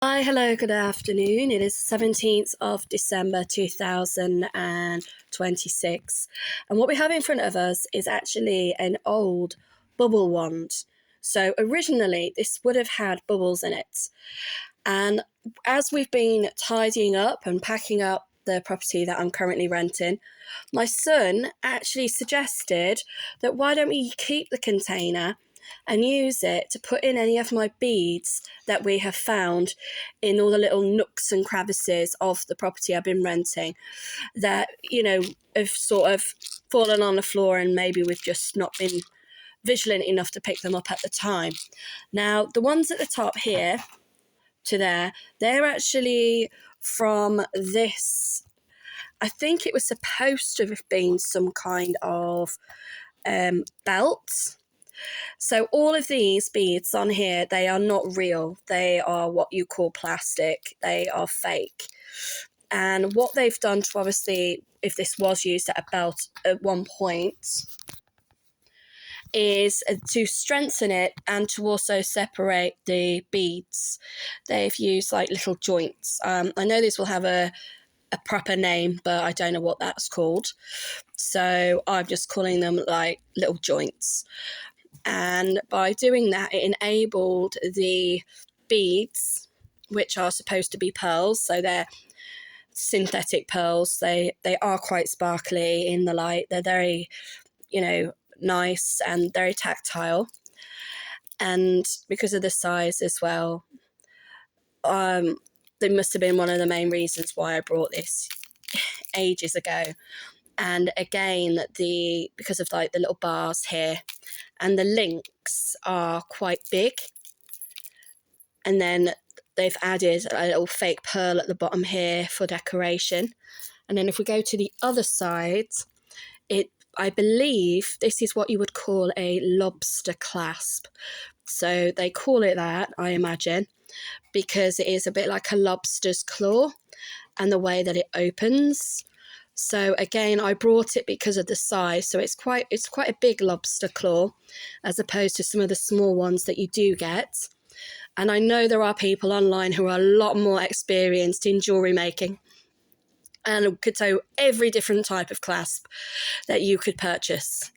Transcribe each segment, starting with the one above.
Hi, hello, good afternoon. It is 17th of December 2026. And what we have in front of us is actually an old bubble wand. So originally, this would have had bubbles in it. And as we've been tidying up and packing up the property that I'm currently renting, my son actually suggested that why don't we keep the container and use it to put in any of my beads that we have found in all the little nooks and crevices of the property I've been renting that, have sort of fallen on the floor and maybe we've just not been vigilant enough to pick them up at the time. Now, the ones at the top here to there, they're actually from this. I think it was supposed to have been some kind of belt. So all of these beads on here, they are not real. They are what you call plastic. They are fake. And what they've done to obviously, if this was used at a belt at one point, is to strengthen it and to also separate the beads. They've used like little joints. I know this will have a proper name, but I don't know what that's called. So I'm just calling them like little joints. And by doing that, it enabled the beads, which are supposed to be pearls, so they're synthetic pearls. They are quite sparkly in the light. They're very, nice and very tactile. And because of the size as well, they must have been one of the main reasons why I brought this ages ago. And again, because of like the little bars here, and the links are quite big. And then they've added a little fake pearl at the bottom here for decoration. And then if we go to the other side, I believe this is what you would call a lobster clasp. So they call it that, I imagine, because it is a bit like a lobster's claw and the way that it opens. So again, I brought it because of the size. So it's quite a big lobster claw as opposed to some of the small ones that you do get. And I know there are people online who are a lot more experienced in jewellery making and could tell you every different type of clasp that you could purchase.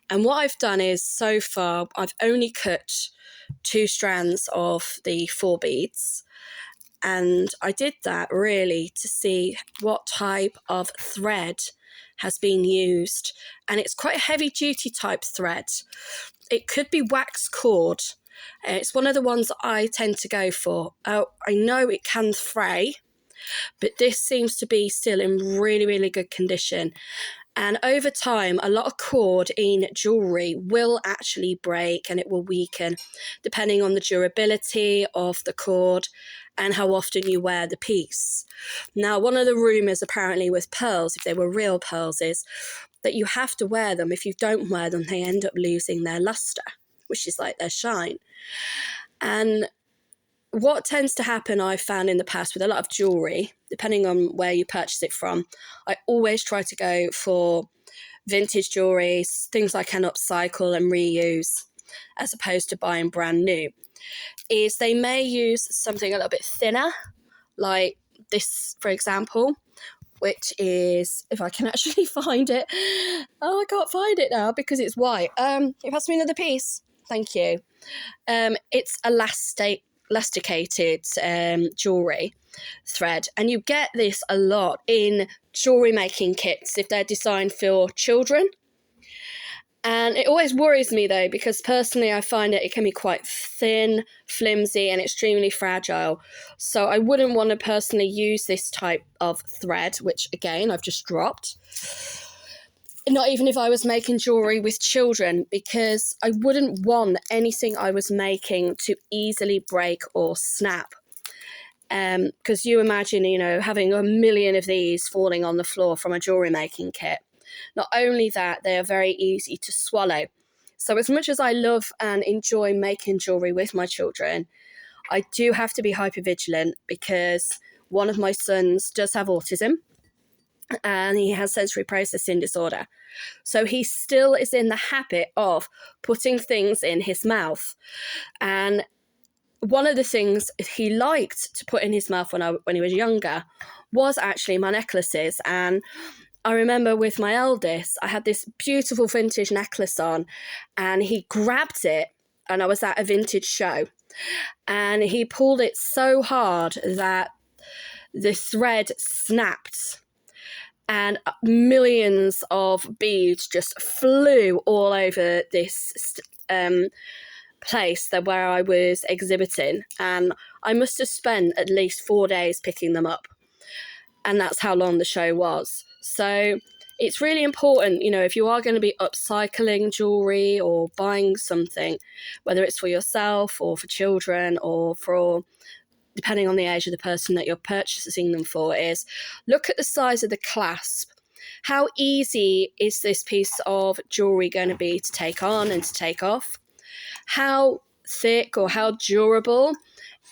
And what I've done is, so far, I've only cut 2 strands of the 4 beads. And I did that really to see what type of thread has been used. And it's quite a heavy duty type thread. It could be wax cord. It's one of the ones that I tend to go for. I know it can fray, but this seems to be still in really, really good condition. And over time, a lot of cord in jewellery will actually break and it will weaken depending on the durability of the cord and how often you wear the piece. Now, one of the rumours apparently with pearls, if they were real pearls, is that you have to wear them. If you don't wear them, they end up losing their lustre, which is like their shine. And what tends to happen, I've found in the past with a lot of jewellery, depending on where you purchase it from, I always try to go for vintage jewellery, things I can upcycle and reuse, as opposed to buying brand new, is they may use something a little bit thinner, like this, for example, which is, if I can actually find it. Oh, I can't find it now because it's white. You pass me another piece. Thank you. It's elasticated jewellery thread, and you get this a lot in jewellery making kits if they're designed for children. And it always worries me though, because personally I find it can be quite thin, flimsy and extremely fragile. So I wouldn't want to personally use this type of thread, which again I've just dropped. Not even if I was making jewellery with children, because I wouldn't want anything I was making to easily break or snap. Because you imagine, having a million of these falling on the floor from a jewellery making kit. Not only that, they are very easy to swallow. So as much as I love and enjoy making jewellery with my children, I do have to be hypervigilant because one of my sons does have autism and he has sensory processing disorder. So he still is in the habit of putting things in his mouth. And one of the things he liked to put in his mouth when he was younger was actually my necklaces. And I remember with my eldest, I had this beautiful vintage necklace on, and he grabbed it, and I was at a vintage show, and he pulled it so hard that the thread snapped, and millions of beads just flew all over this place where I was exhibiting, and I must have spent at least 4 days picking them up, and that's how long the show was. So it's really important, you know, if you are going to be upcycling jewelry or buying something, whether it's for yourself or for children or for, depending on the age of the person that you're purchasing them for, is look at the size of the clasp. How easy is this piece of jewelry going to be to take on and to take off? How thick or how durable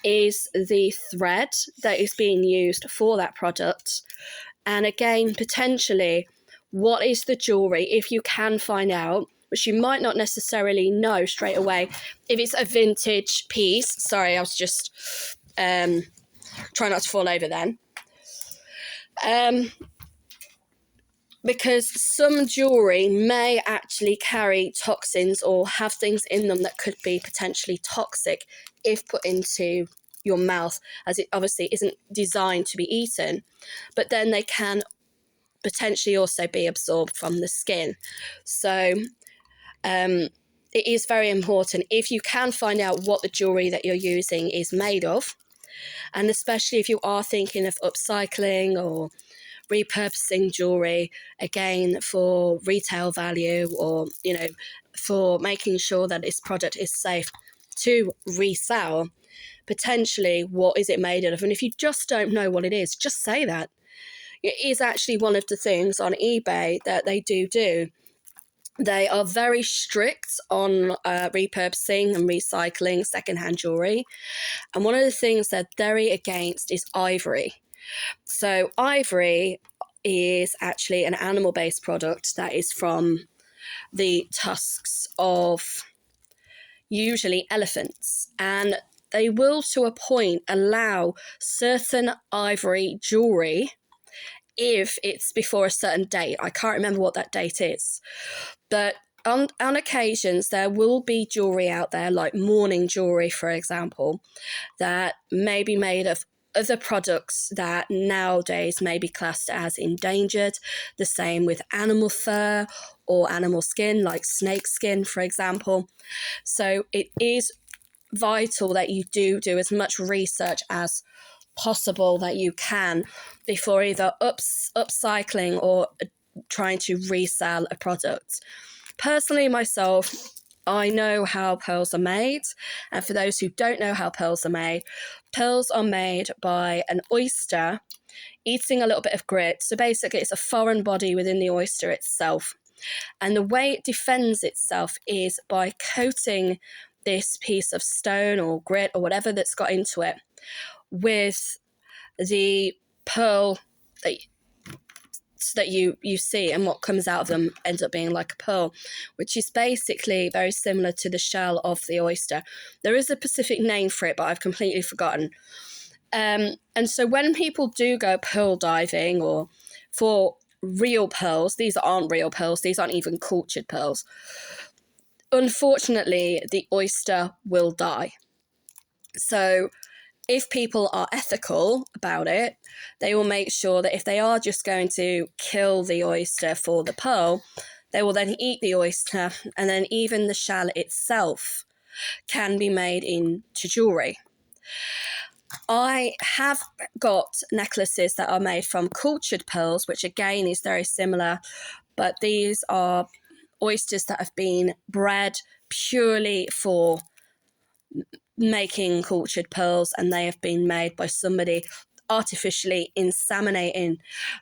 is the thread that is being used for that product? And again, potentially, what is the jewelry, if you can find out, which you might not necessarily know straight away, if it's a vintage piece. Sorry, I was just trying not to fall over then. Because some jewelry may actually carry toxins or have things in them that could be potentially toxic if put into your mouth, as it obviously isn't designed to be eaten, but then they can potentially also be absorbed from the skin. So it is very important, if you can find out what the jewelry that you're using is made of, and especially if you are thinking of upcycling or repurposing jewelry, again, for retail value, or, you know, for making sure that this product is safe to resell, potentially what is it made of? And if you just don't know what it is, just say that. It is actually one of the things on eBay that they do. They are very strict on repurposing and recycling secondhand jewelry. And one of the things they're very against is ivory. So ivory is actually an animal-based product that is from the tusks of usually elephants. And they will, to a point, allow certain ivory jewelry if it's before a certain date. I can't remember what that date is. But on occasions, there will be jewelry out there, like mourning jewelry, for example, that may be made of other products that nowadays may be classed as endangered. The same with animal fur or animal skin, like snake skin, for example. So it is vital that you do as much research as possible that you can before either upcycling or trying to resell a product. Personally, myself, I know how pearls are made, and for those who don't know how pearls are made by an oyster eating a little bit of grit. So basically, it's a foreign body within the oyster itself, and the way it defends itself is by coating this piece of stone or grit or whatever that's got into it with the pearl that you see, and what comes out of them ends up being like a pearl, which is basically very similar to the shell of the oyster. There is a specific name for it, but I've completely forgotten. And so when people do go pearl diving or for real pearls, these aren't real pearls, these aren't even cultured pearls. Unfortunately, the oyster will die. So if people are ethical about it, they will make sure that if they are just going to kill the oyster for the pearl, they will then eat the oyster, and then even the shell itself can be made into jewelry. I have got necklaces that are made from cultured pearls, which again is very similar, but these are oysters that have been bred purely for making cultured pearls, and they have been made by somebody artificially inseminating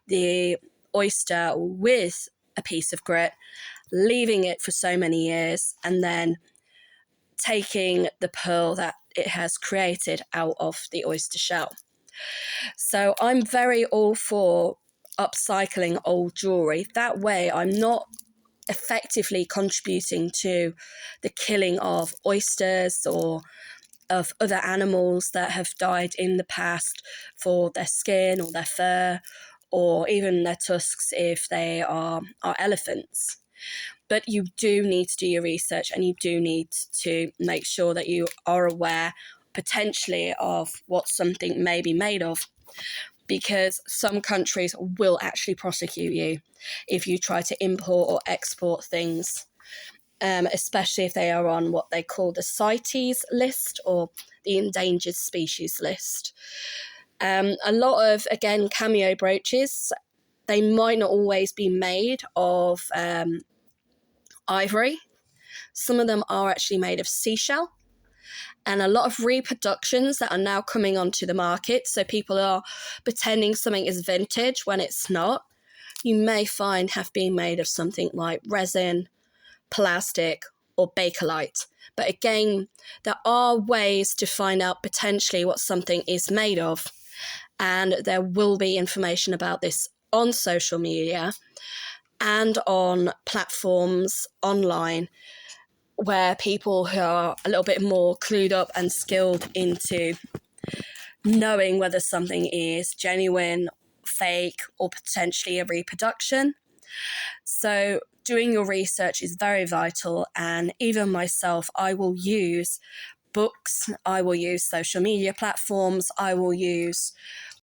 the oyster with a piece of grit, leaving it for so many years, and then taking the pearl that it has created out of the oyster shell. So I'm very all for upcycling old jewelry. That way I'm not effectively contributing to the killing of oysters or of other animals that have died in the past for their skin or their fur, or even their tusks if they are elephants. But you do need to do your research, and you do need to make sure that you are aware potentially of what something may be made of, because some countries will actually prosecute you if you try to import or export things, especially if they are on what they call the CITES list, or the endangered species list. A lot of, again, cameo brooches, they might not always be made of ivory. Some of them are actually made of seashell. And a lot of reproductions that are now coming onto the market, so people are pretending something is vintage when it's not, you may find have been made of something like resin, plastic, or bakelite. But again, there are ways to find out potentially what something is made of, and there will be information about this on social media and on platforms online, where people who are a little bit more clued up and skilled into knowing whether something is genuine, fake, or potentially a reproduction. So doing your research is very vital, and even myself, I will use books, I will use social media platforms, I will use